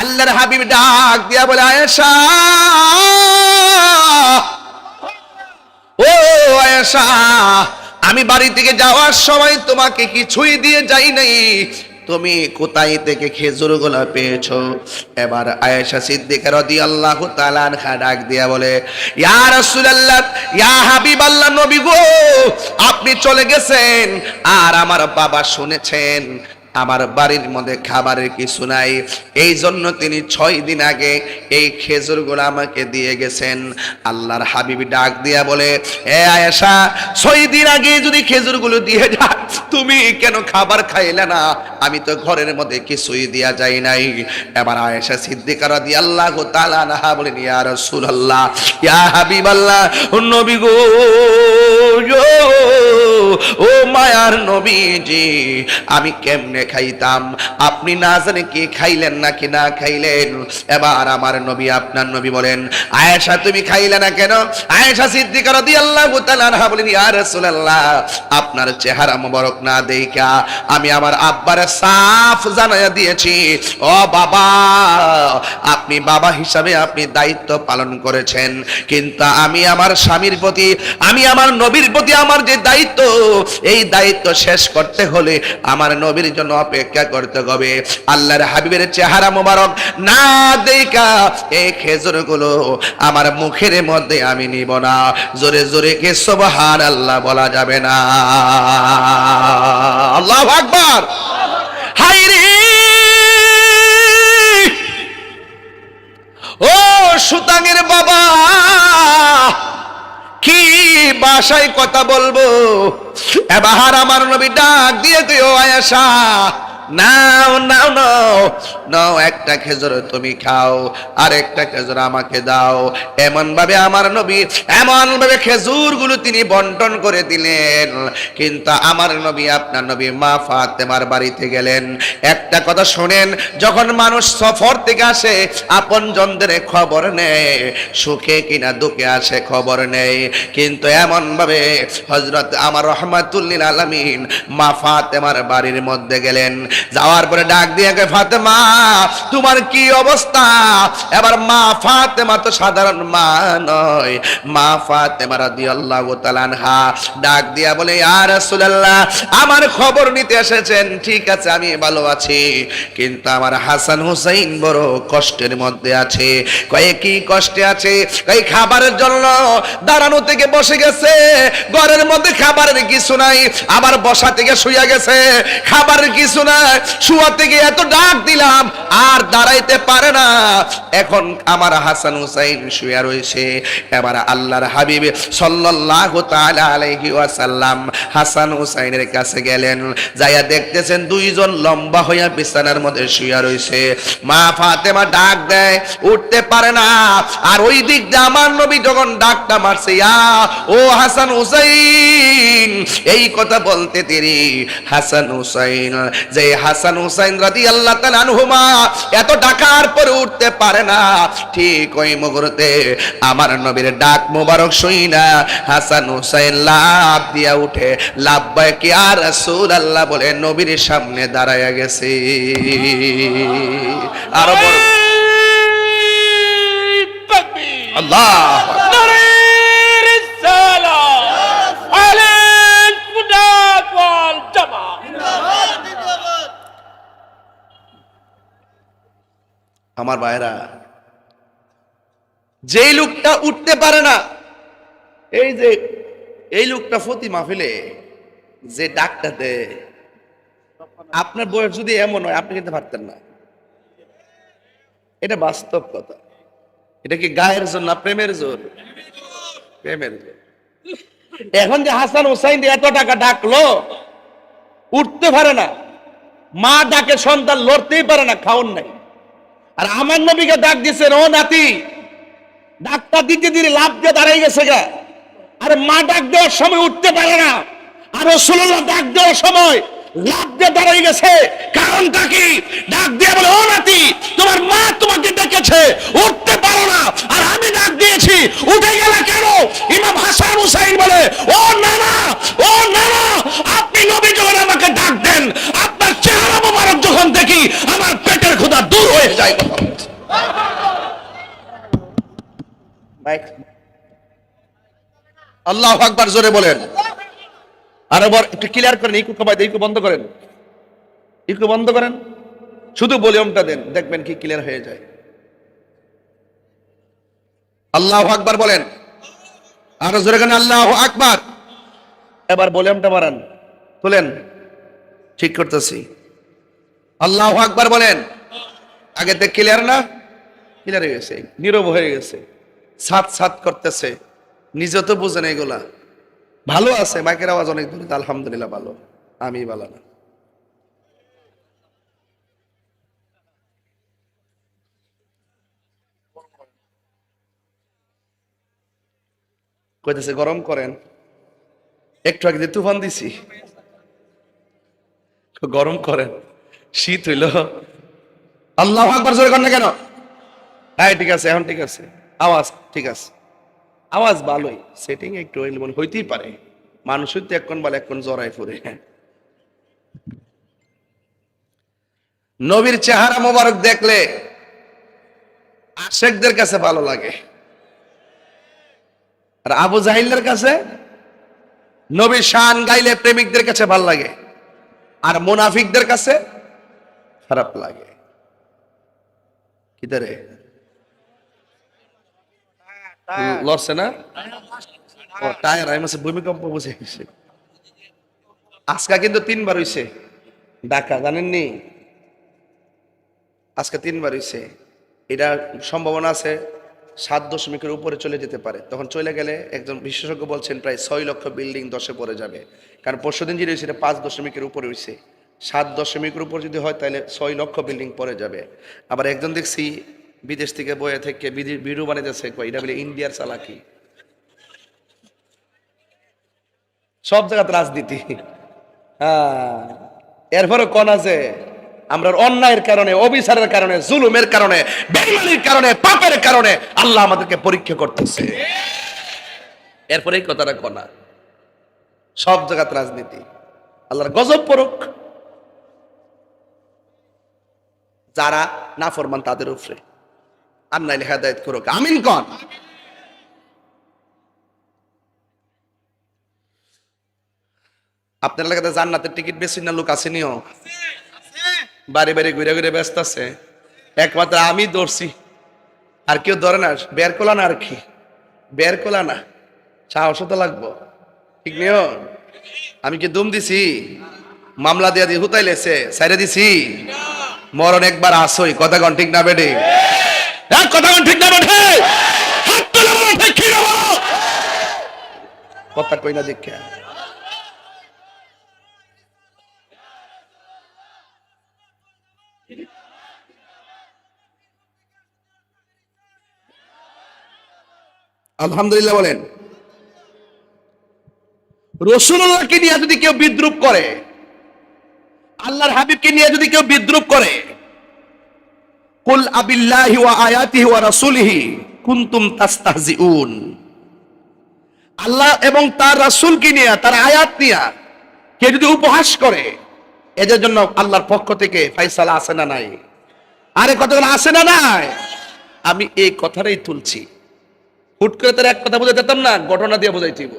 আল্লাহর হাবিব ডাক দিয়া বলে, আয়েশা, ও আয়েশা, আমি বাড়ি থেকে যাওয়ার সময় তোমাকে কিছুই দিয়ে যাই নাই, তুমি কোথায় থেকে খেজুরগুলো পেয়েছো? এবার আয়েশা সিদ্দিকা রাদিয়াল্লাহু তাআলা আনহা ডাক দিয়া বলে, ইয়া রাসূলুল্লাহ, ইয়া হাবিবাল্লাহ, নবী গো, আপনি চলে গেছেন আর আমার বাবা শুনেছেন আমার বাড়ির মধ্যে খাবারের কিছু নাই, এই জন্য তিনি 6 দিন আগে এই খেজুরগুলো আমাকে দিয়ে গেছেন। আল্লাহর হাবিব ডাক দিয়া বলে, এ আয়েশা, 6 দিন আগে যদি খেজুরগুলো দিয়ে যায়, তুমি কেন খাবার খাইলে না? আমি তো ঘরের মধ্যে কিছুই দিয়া যাই নাই। এবার আয়েশা সিদ্দিকা রাদিয়াল্লাহু তাআলা আনহা বলেন, ইয়া রাসূলুল্লাহ, ইয়া হাবিবাল্লাহ, নবী গো, ও মায়ার নবীজি, আমি কেমনে খাইতাম? আপনি না জানে কি খাইলেন নাকি না খাইলেন? এবার আমার নবী, আপনার নবী বলেন, আয়েশা তুমি খাইলে না কেন? আয়েশা সিদ্দিকা রাদিয়াল্লাহু তাআলা আনহা বলেন, ইয়া রাসূলুল্লাহ, আপনার চেহারা মোবারক না দেখা আমি আমার আব্বার সাফ জানাইয়া দিয়েছি, ও বাবা, আপনি বাবা হিসাবে আপনি দায়িত্ব পালন করেছেন, কিন্তু আমি আমার স্বামীর প্রতি, আমি আমার নবীর প্রতি আমার যে দায়িত্ব, এই দায়িত্ব শেষ করতে হলে আমার নবীর জন্য অপেক্ষা করতে হবে। আল্লাহর হাবিবের চেহারা মোবারক না দেখা এই খেজুরগুলো আমার মুখের মধ্যে আমি নিব না। জোরে জোরে কে সুবহানাল্লাহ বলা যাবে না? আল্লাহু আকবার। হায়রে, ও সুতাঙের বাবা, কি ভাষায় কথা বলবো? এবার আমার নবী ডাক দিয়ে দিও, আয়েশা, নাও নাও নাও নাও, একটা খেজুর তুমি খাও আর একটা খেজুর আমাকে দাও। এমন ভাবে আমার নবী, এমন ভাবে খেজুরগুলো তিনি বন্টন করে দিলেন। কিন্তু আমার নবী, আপনার নবী মা ফাতেমার বাড়িতে গেলেন। একটা কথা শোনেন, যখন মানুষ সফর থেকে আসে আপন জনদের খবর নেয়, সুখে কিনা দুঃখে আসে খবর নেয়, কিন্তু এমন ভাবে হযরত আমার রাহমাতুল লিল আলামিন মা ফাতেমার বাড়ির মধ্যে গেলেন। যাওয়ার পরে ডাক দিয়ে কয়, ফাতেমা, তোমার কি অবস্থা? এবার মা ফাতেমা তো সাধারণ মা নয়, মা ফাতেমা রাদিয়াল্লাহু তাআলা আনহা ডাক দিয়া বলে, ইয়া রাসূলুল্লাহ, আমার খবর নিতে এসেছেন, ঠিক আছে, আমি ভালো আছি, কিন্তু আমার হাসান হুসাইন বড় কষ্টের মধ্যে আছে। কয়ে কি কষ্টে আছে? কই খাবারের জন্য দাঁড়ানো থেকে বসে গেছে, ঘরের মধ্যে খাবারের কিছু নাই, আবার বসা থেকে শুয়ে গেছে, খাবারের কিছু নাই, শুয়া থেকে এত ডাক দিলাম আর দাঁড়াইতে পারে না। এখন আমার হাসান হুসাইন শুয়ে রয়েছে। এবার আল্লাহর হাবিব সাল্লাল্লাহু তাআলা আলাইহি ওয়াসাল্লাম হাসান হুসাইনের কাছে গেলেন, যাইয়া দেখতেছেন দুইজন লম্বা হইয়া বিছানার মধ্যে শুয়ে রয়েছে। মা ফাতেমা ডাক দেয়, উঠতে পারে না। আর ওই দিক দিয়ে আমার নবী যখন ডাকটা মারছে, ইয়া ও হাসান হুসাইন, এই কথা বলতে দেরি, হাসান হুসাইন, যে হাসান হুসাইন রাদিয়াল্লাহু তাআলা আনহুমা এত ডাকার পরে উঠতে পারে না, ঠিক ওই মুহূর্তে আমার নবীর ডাক মোবারক শুইনা হাসান হুসাইন লাফ দিয়া উঠে লাব্বাইক ইয়া রাসূলুল্লাহ বলে নবীর সামনে দাঁড়ায়া গেছে। আর আল্লাহ আমার ভাইরা, যেই লোকটা উঠতে পারে না, এই যে এই লোকটা প্রতি মাহফিলে যে ডাকটা দেয়, আপনার বয়স যদি এমন হয় আপনি কিন্তু পারতেন না। এটা বাস্তব কথা। এটা কি গায়ের জোর না প্রেমের জোর? প্রেমের জোর। এখন যে হাসান হুসাইন এত টাকা ডাকলো, উঠতে পারে না, মা ডাকে সন্তান লড়তেই পারে না, খাওন নাই। আর আমার নবীকে ডাক দিয়েছেন, ও নাতি, ডাকটা দিতে দিতে লাভ দিয়ে দাঁড়াই গেছে গা। আর মা ডাক দেওয়ার সময় উঠতে পারে না, আর রাসূলুল্লাহ ডাক দেওয়ার সময় লাভ দিয়ে দাঁড়াই গেছে। কারণটা কি? ডাক দিয়ে বলে, ও নাতি, তোমার মা তোমাকে ডেকেছে, উঠতে পারো না, আর আমি ডাক দিয়েছি, উঠে গেলে কেন? ইমাম হাসান হুসাইন বলে, ও নানা, ও নানা, আপনি নবী যখন আমাকে ডাক দেন, আপনার চেহারা মোবারক যখন দেখি, আমার পেটের ক্ষুধা দূর হয়ে যায়। তাই কথা বলছে। আল্লাহু আকবার জোরে বলেন। আর এবার একটু ক্লিয়ার করেন, ইকো কমাই দেন, ইকো বন্ধ করেন, ইকো বন্ধ করেন, শুধু ভলিউমটা দেন, দেখবেন কি ক্লিয়ার হয়ে যায়। আল্লাহু আকবার বলেন, আর জোরে করেন আল্লাহু আকবার। এবার ভলিউমটা বাড়ান, তুলেন, ঠিক করতেছি। আল্লাহু আকবার বলেন। আগে দেখ ক্লিয়ার না? ক্লিয়ার হয়ে গেছে, নীরব হয়ে গেছে, সাত সাত করতেছে, নিজে তো বুঝেন এগুলা। ভালো আছে, মাইকের আওয়াজ অনেক দূরে, আলহামদুলিল্লাহ ভালো, আমি ভালো না। কইতেছে গরম করেন, একটু আগে যে তুফান দিছি, গরম করেন, শীত হইল। আল্লাহু আকবার জোরে করেন না কেন? হ্যাঁ ঠিক আছে, এখন ঠিক আছে, আওয়াজ ঠিক আছে, আওয়াজ ভালোই, সেটিং একটু হইতেই পারে, মানুষের তো এখন বলে এখন জড়াই পড়ে। নবীর চেহারা মোবারক দেখলে আশেকদের কাছে ভালো লাগে, আর আবু জাহিলের কাছে নবীর শান গাইলে প্রেমিকদের কাছে ভালো লাগে, আর মুনাফিকদের কাছে খারাপ লাগে। কি তারে লড়ছে না? ও টায়ার আমি ভূমিকম্প বুঝে গেছে। আজকা কিন্তু 3 বার হইছে ঢাকা, জানেননি? আজকে 3 বার হইছে। এটা সম্ভাবনা আছে 7.0 উপরে চলে যেতে পারে। তখন চলে গেলে একজন বিশেষজ্ঞ বলছেন প্রায় 6 লক্ষ বিল্ডিং ধসে পড়ে যাবে। কারণ পরশুদিন যেটা হয়েছে এটা 5.0 উপরে হয়েছে। 7.0 উপর যদি হয় তাহলে 6 লক্ষ বিল্ডিং পড়ে যাবে। আবার একজন দেখছি বিদেশ থেকে বয়ে থেকে ভিডিও বানাইতেছে, এটা বলে ইন্ডিয়ার চালাকি। সব জায়গাতে রাজনীতি। হ্যাঁ, এরপরে কোন আছে আমরা অন্যায়ের কারণে, অবিচারের কারণে, জুলুমের কারণে, বেঈমানির কারণে, পাপের কারণে আল্লাহ আমাদেরকে পরীক্ষা করতেছে। এরপরে এই কথাটা কোনা, সব জায়গাতে রাজনীতি। আল্লাহর গজব পড়ুক যারা নাফরমান তাদের উপরে, আর নাইলে হেদায়েত করুক, আমিন কোন। আপনার এলাকাতে জান্নাতের টিকিট বেশি না লোক আসেনিও, বাড়ি বাড়ি ঘুরে ঘুরে ব্যস্ত আছে, একমাত্র আমি ধরছি, আর কেউ ধরে না। বের কোলা না, আর কি বের কোলা না, সাহস তো লাগবো, ঠিক নিও। আমি কি দুম দিছি? মামলা দিয়া দিয়ে হুতাইলেছে সাইরে দিছি? মরণ একবার আসই, কথা কন ঠিক না বেডে? কথা কন ঠিক না বেডে? কথা কই না দেখে আলহামদুলিল্লাহ বলেন। রাসূলুল্লাহকে নিয়ে যদি কেউ বিদ্রূপ করে, আল্লাহর হাবিবকে নিয়ে যদি কেউ বিদ্রূপ করে, কুল আবিল্লাহি ওয়া আয়াতিহি ওয়া রাসূলিহি কুনতুম তাস্তাহজিউন, আল্লাহ এবং তার রাসূলকে নিয়ে, তার আয়াত নিয়ে কেউ যদি উপহাস করে, এদের জন্য আল্লাহর পক্ষ থেকে ফয়সালা আছে না নাই? আরে কতগুলো আছে না নাই? আমি এই কথাটাই তুলছি, হুট করে তার এক কথা বুঝাতে যেতাম না, ঘটনা দিয়ে বুঝাইতে হইব,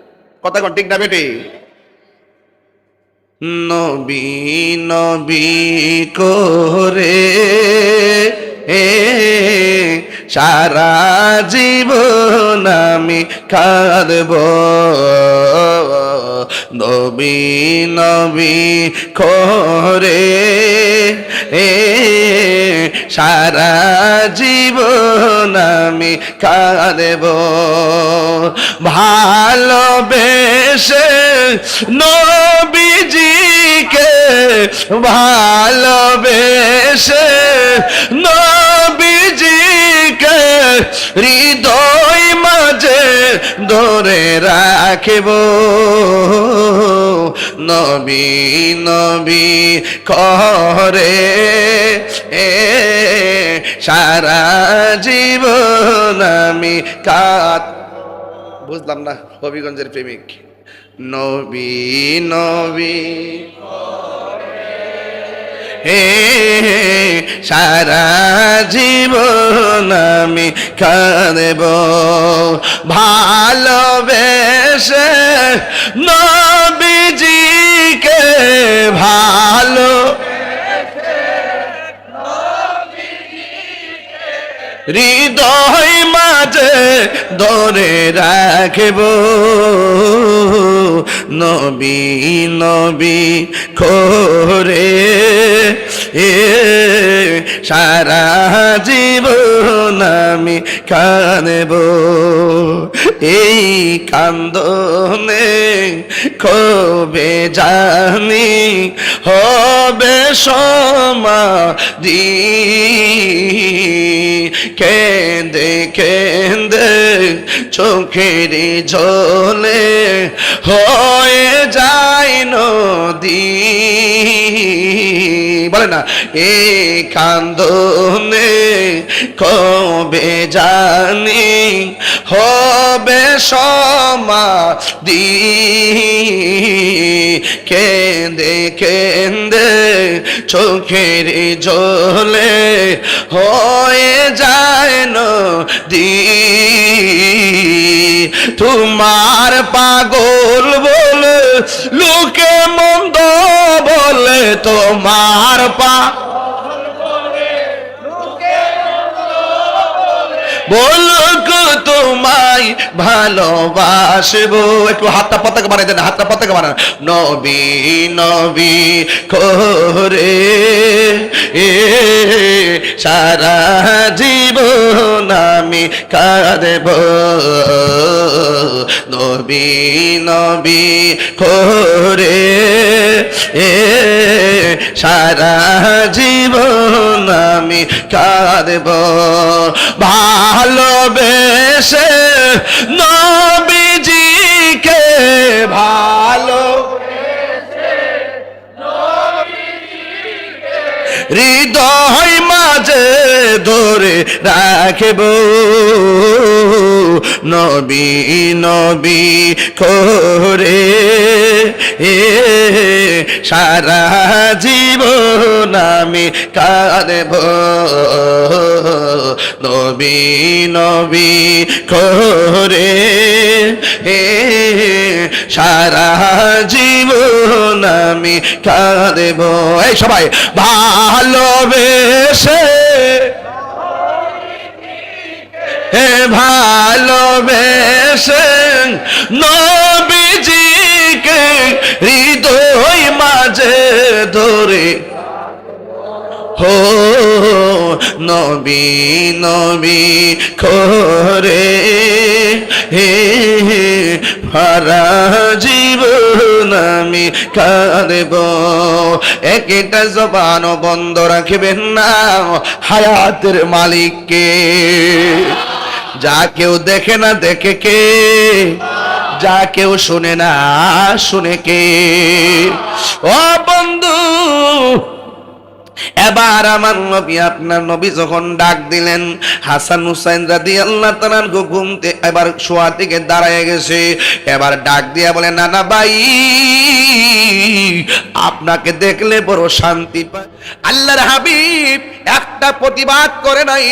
কথা কোন ঠিক না বেটে? নবী নবী করে সারা জীবন আমি কাঁদব, নবী নবী করে সারা জীবন আমি কাঁদব, ভালোবেসে নবীজিকে, ভালোবেসে নবীজিকে হৃদয় মাঝে ধরে রাখিব, নবী নবী করে সারা জীবন আমি কাঁদ। বুঝলাম না, হবিগঞ্জের প্রেমিক। নবী নবী হে সারা জীবন আমি কাঁদব ভালোবেসে নবীজিকে ভালো হৃদয় মাঝে ধরে রাখব নবী নবী করে সারা জীবন আমি কাঁদব এই কান্দনে কবে জানি হবে সমাধি কেঁদে কেঁদে চোখের জলে হয়ে যায় নদী বলে না এই কান্দনে কবে জানি হবে সমাধি কেঁদে কেঁদে চোখের জলে হয়ে যায় নদী তোমার পাগল বলে লোকে মন্দ বলে তোমার বলুক তোমায় ভালোবাসবো একটু হাতটা পতাকা বানাই দেন হাতটা পতাকা বানান নবী নবী করে সারা জীবন আমি কাঁদব নবী নবী করে সারা জীবন আমি কাঁদব ভালোবেসে নবীজিকে ভালো হৃদয় মাঝে ধরে রাখব নবী নবী করে সারা জীবন আমি কাঁদব নবী নবী করে সারা জীবন আমি কাঁদব এই সবাই ভালোবেসে ভালোবেসে নবীজিকে হৃদয় মাঝে ধরে হো নবী নবী করে সারা জীবন আমি কাঁদব একটা জবান বন্ধ রাখবেন না হায়াতের মালিককে যা কেউ দেখে না দেখে কে যা কেউ শুনে না শুনে কে ও বন্ধু এবার আমার নবী আপনার নবী যখন ডাক দিলেন হাসান হুসাইন রাদিয়াল্লাহু তাআলা ঘুমতে এবার শোয়া থেকে দাঁড়ায় গেছে এবার ডাক দিয়া বলে নানা ভাই আপনাকে দেখলে বড় শান্তি পায় আল্লাহর হাবিব একটা প্রতিবাদ করে নাই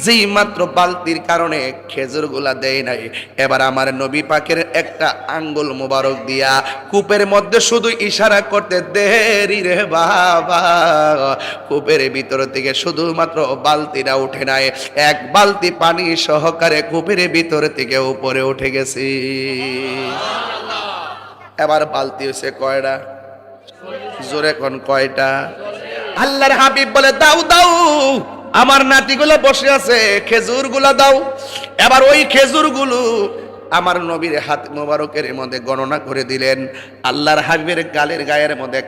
যেই মাত্র বালতির কারণে খেজুরগুলা দেয় নাই এবার আমার নবী পাকের একটা আঙ্গুল মোবারক দিয়া কূপের মধ্যে শুধু ইশারা করতে দেরি রে বাবা কূপের ভিতর থেকে শুধুমাত্র বালতিটা উঠে নাই এক বালতি পানি সহকারে কূপের ভিতর থেকে উপরে উঠে গেছে এবার বালতি হয়েছে কয়টা জোরে কোন কয়টা আল্লাহর হাবিব বলে দাও দাও আমার নাতিগুলো বসে আছে খেজুরগুলো দাও এবার ওই খেজুরগুলো আমার নবীর হাত মোবারকের মধ্যে গণনা করে দিলেন আল্লাহর হাবিবের গালের গায়ের মধ্যে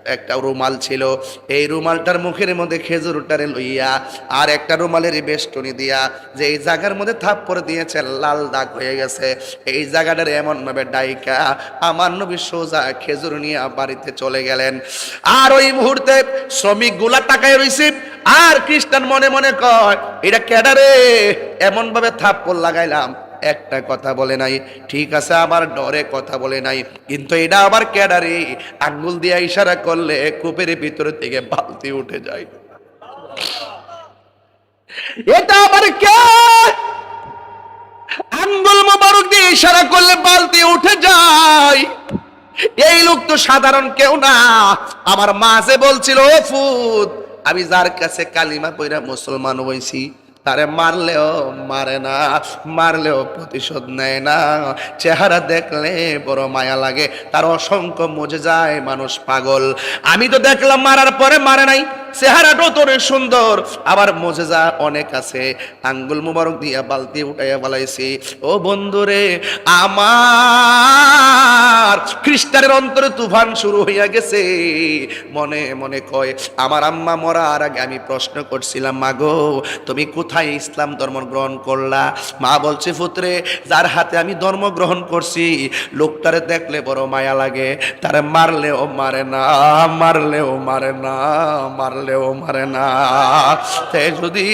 একটা রুমাল ছিল এই রুমালটার মুখের মধ্যে খেজুরটারে লইয়া আর একটা রুমালের বেষ্টনী দিয়া যে এই জায়গার মধ্যে থাপ্পড় দিয়েছে লাল দাগ হয়ে গেছে এই জায়গাটার এমন ভাবে ডাইকা আমার নবী সোজা খেজুর নিয়ে বাড়িতে চলে গেলেন আর ওই মুহূর্তে শ্রমিকগুলা টাকায় রইছে আর খ্রিস্টান মনে মনে কয় এটা কেডারে এমন ভাবে থাপ্পড় লাগাইলাম একটা কথা বলে নাই। ঠিক আছে, আমার ডরে কথা বলে নাই, কিন্তু এটা আবার ক্যাডারে আঙ্গুল দিয়ে ইশারা করলে কূপের ভিতর থেকে বালতি উঠে যায়। এটা আবার কে? আঙ্গুল মোবারক দিয়ে ইশারা করলে বালতি উঠে যায়। এই লোক তো সাধারণ কেউ না। আমার মা যে বলছিল, ও ফুত, আমি যার কাছে কালিমা পইরা মুসলমান হইছি তারে মারলেও মারে না, মারলেও প্রতিশোধ নেয় না। চেহারা দেখলে বড় মায়া লাগে, তার অসংখ্য মজে যায়, মানুষ পাগল। আমি তো দেখলাম মারার পরে মারে নাই, চেহারাটাও তোর সুন্দর, আবার মজেজা অনেক আছে। আঙ্গুল মুবারক দিয়া বালতি উঠাইয়া বলাইছি। ও বন্ধুরে আমার, খ্রিস্টানের অন্তরে তুফান শুরু হইয়া গেছে। মনে মনে কয়, আমার আম্মা মরার আগে আমি প্রশ্ন করছিলাম, মা গো তুমি কোথায় ইসলাম ধর্ম গ্রহণ করলা? মা বলছে, পুত্রে যার হাতে আমি ধর্ম গ্রহণ করছি লোকটারে দেখলে বড় মায়া লাগে, তারে মারলেও মারে না, মারলেও মারে না, মারলেও মারে না। সে যদি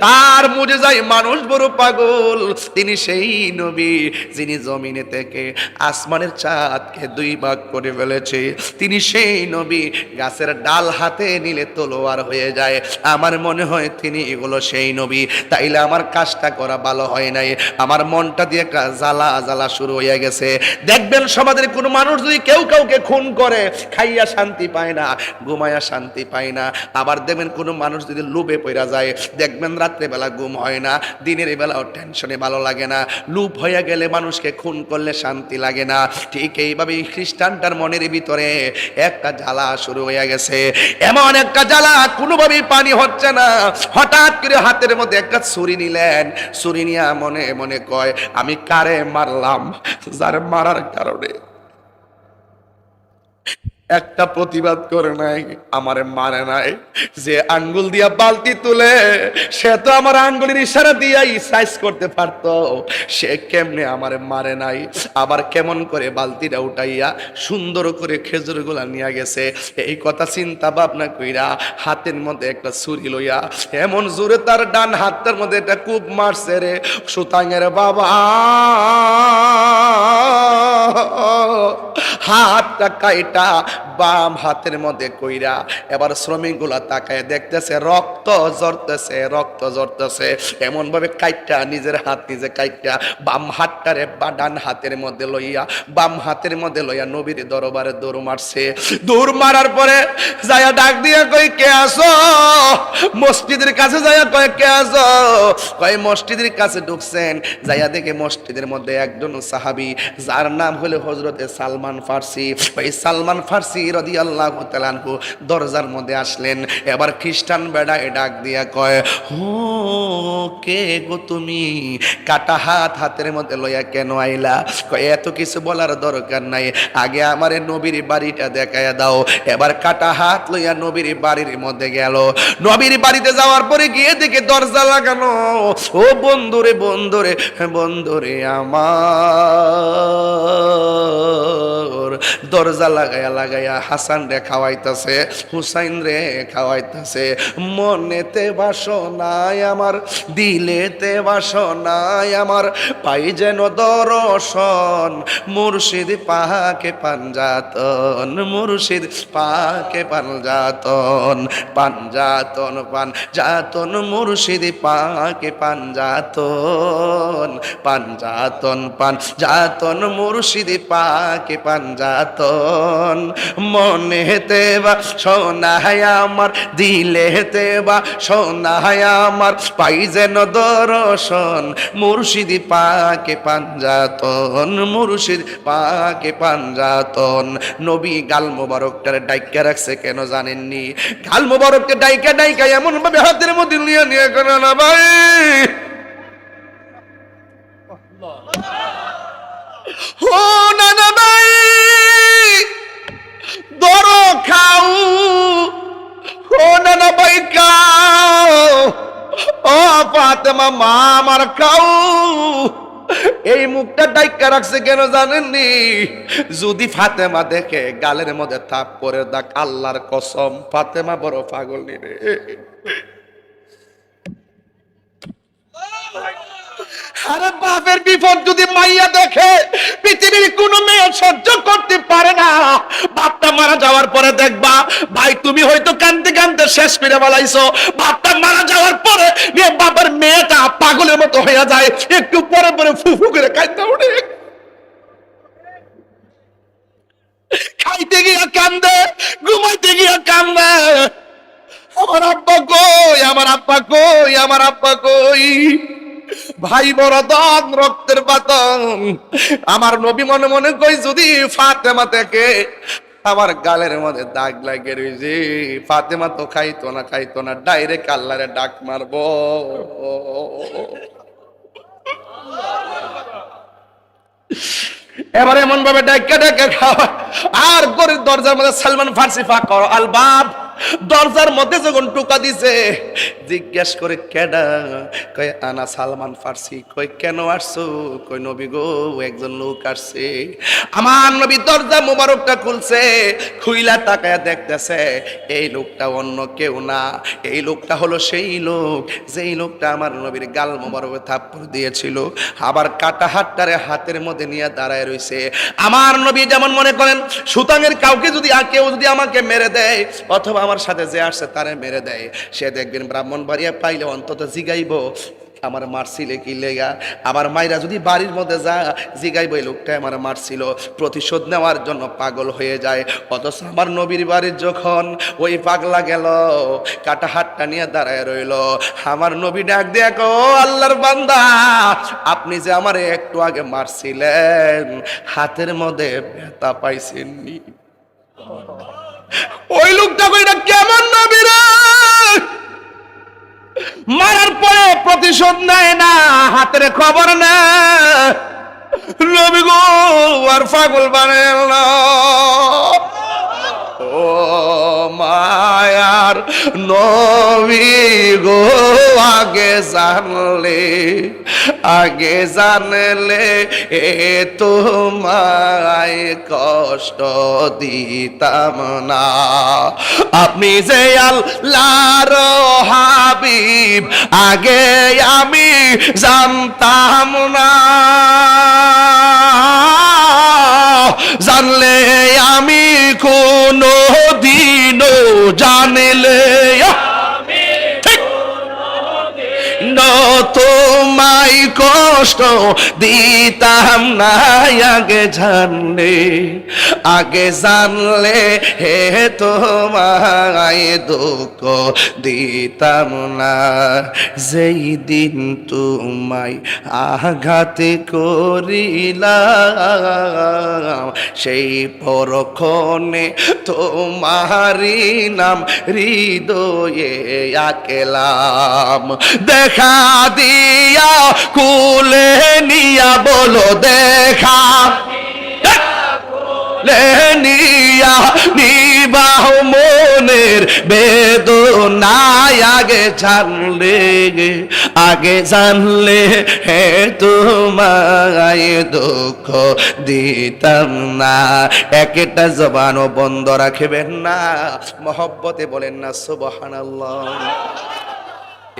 তার মরে যায়, মানুষ বড় পাগল। তিনি সেই নবী যিনি জমিনে থেকে আসমানের চাঁদকে দুই ভাগ করে ফেলেছে। তিনি সেই নবী গাছের ডাল হাতে নিলে তলোয়ার হয়ে যায়। আমার মনে হয় তিনি এগুলো সেই নবী। তাইলে আমার কাজটা করা ভালো হয় নাই, আমার মনটা দিয়ে একটা জ্বালা জ্বালা শুরু হয়ে গেছে। দেখবেন সমাজের কোনো মানুষ যদি কেউ কাউকে খুন করে, খাইয়া শান্তি পায় না, ঘুমাইয়া শান্তি পায় না। আবার দেখবেন কোনো মানুষ যদি লোভে পড়া যায়, দেখবেন রাত্রেবেলা ঘুম হয় না, দিনের বেলাও টেনশনে ভালো লাগে না। লোভ হয়ে গেলে মানুষকে খুন করলে শান্তি লাগে না। ঠিক এইভাবে খ্রিস্টানটার মনের ভিতরে একটা জ্বালা শুরু হয়ে গেছে। এমন একটা জ্বালা, কোনোভাবেই পানি হচ্ছে না। হঠাৎ করে হাতের মধ্যে একটা ছুরি নিলেন। ছুরি নিয়ে মনে মনে কয়, আমি কারে মারলাম? যার মারার কারণে একটা প্রতিবাদ করে নাই, আমারে মারে নাই। যে আঙ্গুল দিয়া বালতি তুলে, সে তো আমার আঙ্গুলের ইশারা দিয়াই সাইজ করতে পারতো, সে কেমনে আমারে মারে নাই? আবার কেমন করে বালতিটা উঠাইয়া সুন্দর করে খেজুর গুলা নিয়ে গেছে। এই কথা চিন্তা ভাবনা কইরা হাতের মধ্যে একটা ছুরি লইয়া এমন জোরে তার ডান হাতটার মধ্যে একটা কূপ মারছে রে, সুতাঙের বাবা হাতটা কাইটা বাম হাতের মধ্যে কইরা এবার শ্রমিক গুলা তাকায় দেখতেছে রক্ত ঝরতেছে, রক্ত ঝরতেছে। এমন ভাবে কাইটা নিজের হাত নিজে কাইটা বাম হাতটারে বা ডান হাতের মধ্যে লইয়া, বাম হাতের মধ্যে লইয়া নবীর দরবারে দৌড় মারছে। দৌড় মারার পরে যায়া ডাক দিয়া কই, কে আসো? মসজিদের কাছে যায়া কয়, কে আসো? কয় মসজিদের কাছে ঢুকছেন। যায়া দেখে মসজিদের মধ্যে একজন সাহাবী, যার নাম হলো হযরতে সালমান ফার্সি। ওই সালমান ফার্সি রাদিয়াল্লাহু তাআলা আনহু দরজার মধ্যে আসলেন। এবার খ্রিস্টান বেড়ায় ডাক দিয়া কয়, হো কে গো তুমি? কাটা হাত হাতের মধ্যে লইয়া কেন আইলা? কয় এত কিছু বলার দরকার নাই, আগে আমারে নবীর বাড়িটা দেখায়া দাও। এবার কাটা হাত লইয়া নবীর বাড়ির মধ্যে গেল। নবীর বাড়িতে যাওয়ার পরে গিয়ে দেখে দরজা লাগানো। ও বন্ধুরে বন্ধুরে বন্ধুরে আমার, দরজা লাগাইয়া লাগাইয়া হাসান রে খাওয়াইতেছে, হুসাইন রে খাওয়াইতেছে। মনেতে বাসনায় আমার, দিলেতে বাসনায় আমার, পাই যেন দর্শন মুর্শিদ পাকে পাঞ্জাতন, মুর্শিদ পাকে পাঞ্জাতন, পাঞ্জাতন পাঞ্জাতন মুর্শিদ পাকে পাঞ্জাতন, পাঞ্জাতন পাঞ্জাতন মুর্শিদ পাকে পাঞ্জাতন। মনেতে বা সোনায় আমার, দিলেতে বা সোনায় আমার, পাই যেন দর্শন মুর্শিদ পাকে পাঞ্জাতন, মুর্শিদ পাকে পাঞ্জাতন। নবী গাল মোবারকটারে ডাইকা রাখছে কেন জানেননি? গাল মোবারককে ডাইকা ডাইকা এমন ভাবে হাতের মধ্যে নিয়ে নিয়ে কেন না ভাই, ও না না ভাই, ধরো খাও, ও না না ভাই খাও, ও ফাতেমা মা আমার খাও। এই মুখটা ডাইকা রাখছে কেন জানেননি? যদি ফাতেমা দেখে গালের মধ্যে থাপ করে দাগ, আল্লাহর কসম ফাতেমা বড় পাগল রে। আরে বাপের বিপদ যদি মাইয়া দেখে, পৃথিবীর কোনো মেয়ে সহ্য করতে পারে না। বাপটা মারা যাওয়ার পরে দেখবা, ভাই তুমি হয়তো কাঁদতে কাঁদতে শেষ করে বলাইছো, বাপটা মারা যাওয়ার পরে বাবার মেয়েটা পাগলের মতো হয়ে যায়, একটু পরে পরে ফুফু করে কাঁদতে ওঠে, খাইতে গিয়া কান্দে, ঘুমাইতে গিয়া কান্দে। আমার আব্বা কই, আমার আব্বা কই, আমার আব্বা কই। ভাই বড় দন, রক্তের বাতন। আমার নবী মনে মনে কই, যদি ফাতেমা থেকে আমার গালের মধ্যে দাগ লাগে রয়েছে, ফাতেমা তো খাইতো না, খাইতো না, ডাইরেক্ট আল্লাহরে ডাক মারবো। এবার এমন ভাবে ডাক্কা ডাক্কা খাওয়া। আর গরিব দরজার মধ্যে সালমান ফার্সি ফাঁক করো আল বাব, দরজার মধ্যে যখন টোকা দিছে, জিজ্ঞেস করে কেডা, কয় আনা সালমান ফার্সি। কই কেন আসছো? কই নবী গো, একজন লোক আসছে। আমার নবী দরজা মোবারকটা খুলছে, খুইলা তাকায়া দেখতেছে, এই লোকটা অন্য কেউ না, এই লোকটা হলো সেই লোক যেই লোকটা আমার নবীর গাল মোবারকে থাপ্পড় দিয়েছিল, আবার কাটা হাতটারে হাতের মধ্যে নিয়ে দাঁড়ায় রইছে। আমার নবী যেমন মনে করেন সুতাঙের কাউকে যদি কেউ যদি আমাকে মেরে দেয়, অথবা আমার সাথে যে আসছে তারে মেরে দেয়, সে দেখবেন ব্রাহ্মণবাড়িয়া পাইলে অন্তত জিগাইব আমার মারছিলে কি লেগা। আবার মাইরা যদি বাড়ির মধ্যে যা জিগাইব এই লোকটা আমার মারছিল, প্রতিশোধ নেওয়ার জন্য পাগল হয়ে যায়। অথচ আমার নবীর বাড়ির যখন ওই পাগলা গেল, কাটা হাতটা নিয়ে দাঁড়ায় রইল, আমার নবী ডাক দিয়ে কো, আল্লাহর বান্দা, আপনি যে আমারে একটু আগে মারছিলেন, হাতের মধ্যে ব্যথা পাইছেননি? ওই লোকটা কইটা কেমন নবী রে, মারার পরে প্রতিশোধ নেয় না, হাতের খবর না। নবী গো আর পাগল বানাইল। ও মায়ার নবী গো, আগে জানলে, আগে জানলে এ তোমায় কষ্ট দিতাম না। আপনি যে আল্লাহর হাবিব, আগে আমি জানতাম না, জানলে আমি কোনো দিনও, জানলে তোমায় কষ্ট দিতাম না, আগে জানলে, আগে জানলে হে তোমায় দুঃখ দিতাম না। যেই দিন তোমায় আঘাত করিলাম, সেই পরক্ষণে তোমারি নাম হৃদয়ে আঁকলাম। দেখা দিয়া কুলে নিয়া বলো, দেখা নিয়া নিবাহ মনের বেদনায়, আগে জানলে, আগে জানলে হে তোমায় দুঃখ দিতাম না। একটা জবানও বন্ধ রাখবেন না, মহব্বতে বলেন না সুবহানাল্লাহ।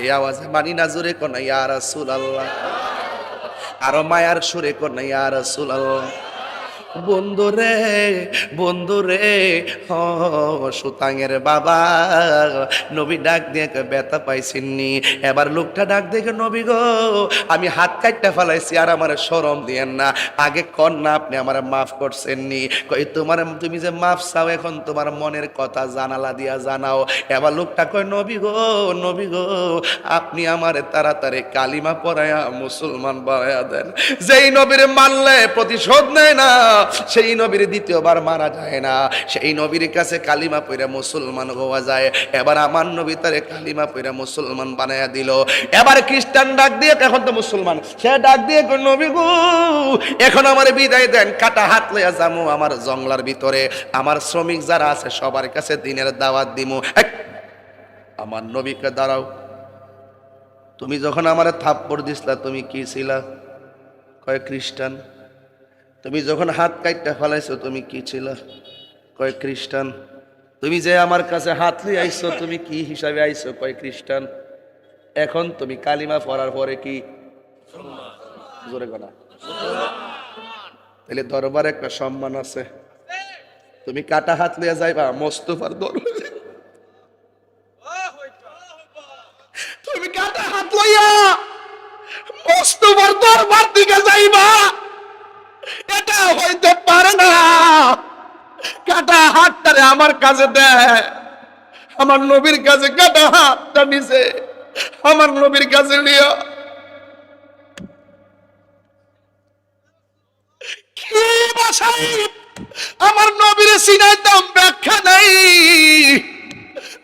এই আওয়াজে মানি না, জোরে কোন ইয়া রাসূলুল্লাহ, আরো মায়ার সুরে কোন ইয়া রাসূলুল্লাহ। বন্ধুরে, বন্ধুরে, সুতাঙের বাবা, নবী ডাক দিয়ে ব্যথা পাইছেননি। এবার লোকটা ডাক দেখে, নবী গো, আমি হাত কাটতে ফেলাইছি, আর আমার শরম দিয়েন না, আগে কন না আপনি আমার মাফ করছেননি। কই তোমার, তুমি যে মাফ চাও, এখন তোমার মনের কথা জানালা দিয়া জানাও। এবার লোকটা কয়, নবী গো, নবী গো, আপনি আমার তাড়াতাড়ি কালিমা পড়ায়া মুসলমান বানায়া দেন। যেই নবীর মানলে প্রতিশোধ নেয় না, সেই নবীর দ্বিতীয়বার মারা যায় না, সেই নবীর কাছে কালিমা পড়া মুসলমান হওয়া যায়। এবার আমার নবী তারে কালিমা পড়া মুসলমান বানায়া দিল। এবার খ্রিস্টান ডাক দিয়ে, এখন তো মুসলমান, সে ডাক দিয়ে নবী গো, এখন আমার বিদায় দেন, কাটা হাত লইয়া যামু আমার জঙ্গলার ভিতরে, আমার শ্রমিক যারা আছে সবার কাছে দিনের দাওয়াত দিমু। আমার নবীকে, দাঁড়াও, তুমি যখন আমার থাপ্পড় দিছিলা তুমি কি ছিলা? কয় খ্রিস্টান। তুমি যখন হাত কাটতে ফেলাইছো তুমি কি ছিল? কয় খ্রিস্টান। তুমি যে আমার কাছে হাত নিয়ে আইছো তুমি কি হিসাবে আইছো? কয় খ্রিস্টান। এখন তুমি কালিমা পড়ার পরে কি জোরে কথা। তাহলে দরবারে একটা সম্মান আছে। তুমি কাটা হাত লিয়ে যাইবা মোস্তফার দরবারে, তুমি কাটা হাত লইয়া মোস্তফার দরবার দিকে যাইবা, এটা হইতে পারে না। কাটা হাতটারে আমার কাছে দেয়, আমার নবীর কাছে কাটা হাতটা নিছে, আমার নবীর কাছে নিয়ে কি ভাষায় আমার নবীর সিনাইতাম ব্যাখ্যা নাই।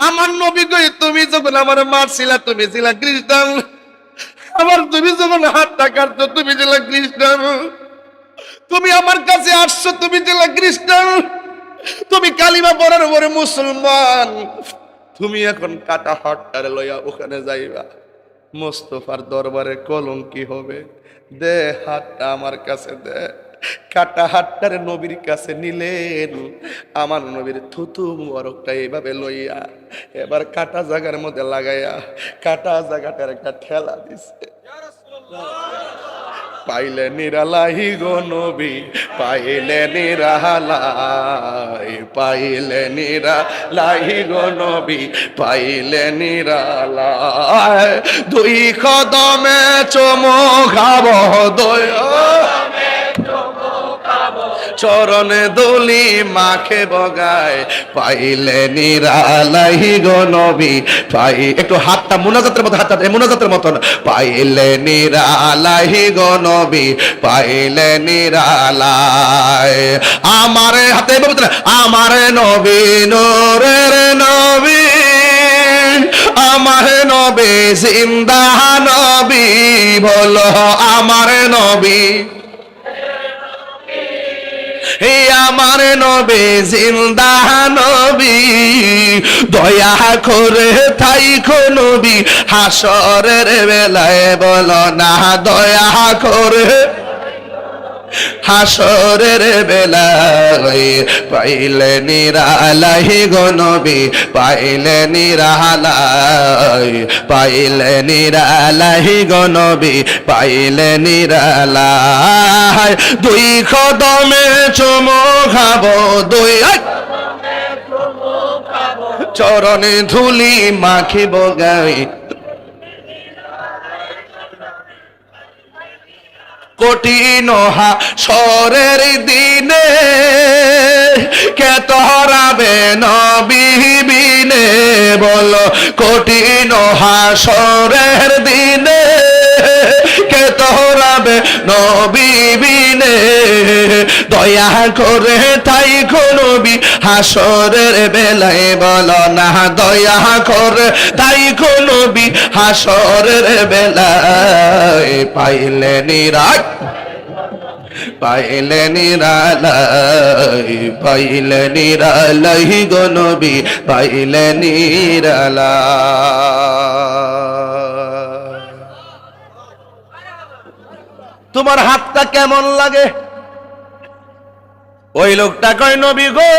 আমার নবী কই, তুমি যখন আমার মারছিলা তুমি ছিলা খ্রিস্টান, আমার তুমি যখন হাতটা কাটছো তুমি ছিলা খ্রিস্টান, তুমি আমার কাছে আসছো তুমি ছিলা খ্রিস্টান, তুমি কালিমা পড়ার পরে মুসলমান, তুমি এখন কাটা হাতটারে লইয়া ওখানে যাইবা, মোস্তফার দরবারে কলঙ্কি হবে। দে হাতটা আমার কাছে দে। কাটা হাতটারে নবীর কাছে নিলেন, আমার নবীর থুতু মুবারকটা এইভাবে লইয়া এবার কাটা জায়গার মধ্যে লাগাইয়া কাটা জায়গাটার একটা ঠেলা দিছে। পাইলে নিরালাই গো নবী, পাইলে নিরালাই, পাইলে নিরালাই গো নবী, পাইলে নিরালাই। দুই কদমে চুমু খাবো, দুই চরণে দুলি মাখে বগায়, পাইলে নিরালাই গো নবী, পাই একটু হাতটা মুনাজাতের মতো, হাতটা মুনাজাতের মতন, পাইলে নিরালাই গো নবী, পাইলে নিরালাই। আমার হাতে আমার নবী নূরের নবী, আমার নবী জিন্দা নবী, বলো আমার নবী, হে আমার নবী জিন্দা নবী, দয়া করে থাইকো নবী হাসরের বেলায়, বলো না দয়া করে হাসরের বেলায়, পাইলে নিরালাই গো নবী, পাইলে নিরালাই, পাইলে নিরালাই গো নবী, পাইলে নিরালাই। দুই কদমে চুমু খাবো, দুই চরণে ধুলি মাখিব গায়ে, কঠিন হাসরের দিনে কে তোরাবে নবী বিনে, বলো কঠিন হাসরের দিনে কে তোরাবে নবী বিনে, দয়া করে থাইকো নবী হাসরের বেলায়, বলো না দয়া করে থাইকো নবী হাসরের বেলায়, পাইলে নিরালাই, পাইলে নিরালাই, পাইলে নিরালাই গো নবী, পাইলে নিরালাই। তোমার হাতটা কেমন লাগে? ওই লোকটা কয় নবী গো,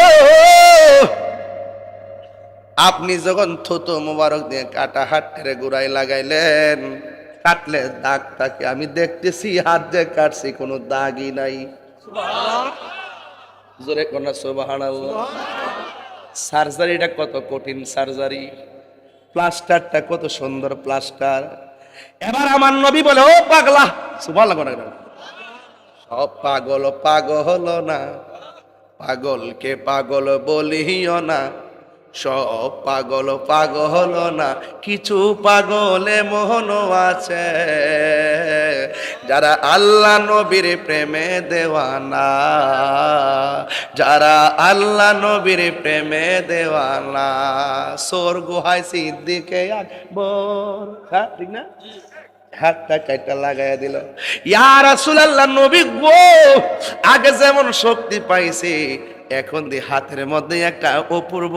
আপনি যখন থুতু মুবারক দিয়ে কাটা হাতটারে গোড়ায় লাগাইলেন, কাটলে দাগ থাকে, আমি দেখতেছি হাত দিয়ে কাটছি কোনো দাগই নাই। জোরে কোনা সুবহানাল্লাহ। সার্জারিটা কত কঠিন সার্জারি, প্লাস্টারটা কত সুন্দর প্লাস্টার। এবার আমার নবী বলে, ও পাগলা, সুবহানাল্লাহ, সব পাগল পাগল না, পাগলকে পাগল বলিও না, সব পাগল পাগল না, কিছু পাগলে মোহনও আছে, যারা আল্লাহ নবীর প্রেমে দেওয়ানা, যারা আল্লাহ নবীর প্রেমে দেওয়ানা। সোর গুহায় সিদ্দিকে আকবর, হ্যাঁ ঠিক না, হাতটা কাইটা লাগাইয়া দিল। ইয়া রাসূলুল্লাহ, নবী গো, আগে যেমন শক্তি পাইছি এখন দি হাতের মধ্যে একটা অপূর্ব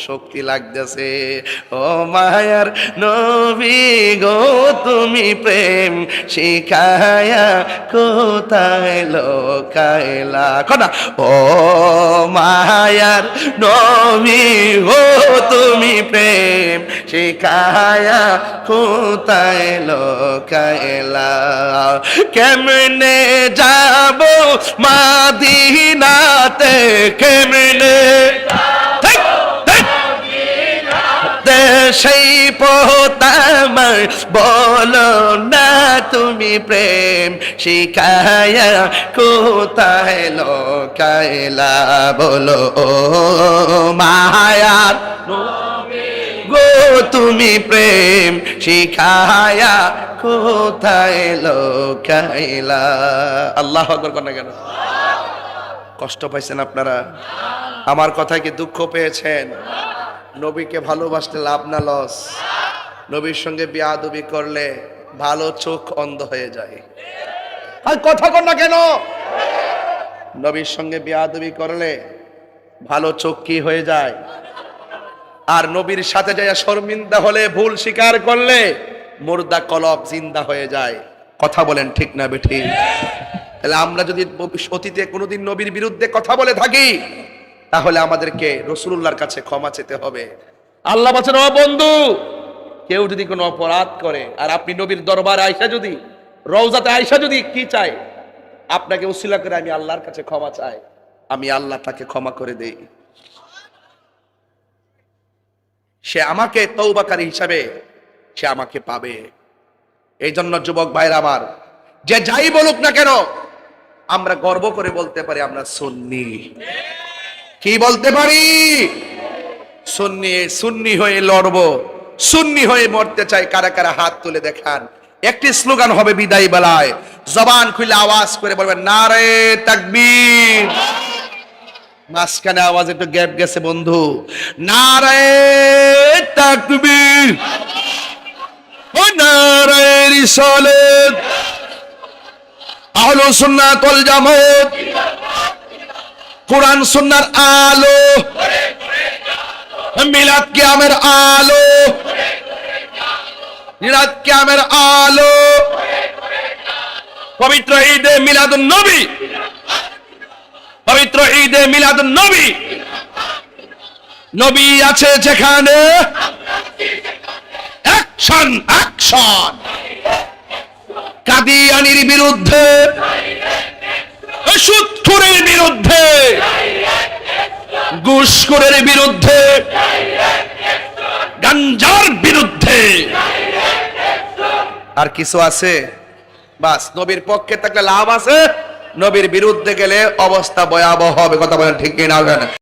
শক্তি লাগতেছে। ও মায়ার নবী গো তুমি প্রেম শিখায়া কোথায় লোকাইলা কনা। ও মায়ার নবী গো তুমি প্রেম শিখায়া কোথায় লোকাইলা। কেমনে যাব মাদিনাতে কেমনে সেই পথ বলো না তুমি প্রেম শিখায়া কোথায় লোকাইলা। বলো ও মায়ার গো তুমি প্রেম শিখায়া কোথায় লোকাইলা। আল্লাহু আকবার করেন কেন? কষ্ট পাইছেন আপনারা? আমার কথায় কি দুঃখ পেয়েছেন? নবীকে ভালোবাসতে লাভ না লস? নবীর সঙ্গে বেয়াদবি করলে ভালো চোখ অন্ধ হয়ে যায়। আর কথা কর না কেন? নবীর সঙ্গে বেয়াদবি করলে ভালো চোখ কি হয়ে যায়? আর নবীর সাথে যায় শর্মিন্দা হলে, ভুল স্বীকার করলে মুর্দা কলব জিন্দা হয়ে যায়। কথা বলেন ঠিক না বেঠিক? তাহলে আমরা যদি অতীতে কোনোদিন নবীর বিরুদ্ধে কথা বলে থাকি তাহলে আমাদেরকে রাসূলুল্লাহর কাছে ক্ষমা চেতে হবে। আল্লাহ বলেন ও বন্ধু, কেউ যদি কোনো অপরাধ করে আর আপনি নবীর দরবারে আয়েশা যদি রওজাতে আয়েশা যদি কি চায়, আপনাকে উসিলা করে আমি আল্লাহর কাছে ক্ষমা চাই, আমি আল্লাহ তাকে ক্ষমা করে দেই। সে আমাকে তওবাকারী হিসাবে সে আমাকে পাবে। এই জন্য যুবক ভাইরা আমার, যে যাই বলুক না কেন আমরা গর্ব করে বলতে পারি আমরা সুন্নি। কি বলতে পারি? সুন্নি। সুন্নি হয়ে লড়বো, সুন্নি হয়ে মরতে চাই। কারা কারা হাত তুলে দেখান। একটি স্লোগান হবে বিদায় বেলায়, জবান খুলে আওয়াজ করে বলবেন নারে তাকবীর। মাঝখানে আওয়াজ একটু গ্যাপ গেছে বন্ধু। নারে তাকবীর, ও নারে রিসালাত, আহলুস সুন্নাত ওয়াল জামাত, কুরআন সুন্নাহর আলো, মিলাদ কিয়ামের আলো, মিলাদ কিয়ামের আলো, পবিত্র ঈদে মিলাদুন নবী, পবিত্র ঈদে মিলাদুন নবী। নবী আছে যেখানে অ্যাকশন অ্যাকশন। কাদিয়ানির বিরুদ্ধে, সুৎখোরের বিরুদ্ধে, ঘুষখোরের বিরুদ্ধে, গাঞ্জার বিরুদ্ধে। আর কিছু আছে? বাস নবীর পক্ষে থাকলে লাভ আছে, নবীর বিরুদ্ধে গেলে অবস্থা ভয়াবহ হবে। কথা বলেন ঠিক কিনা?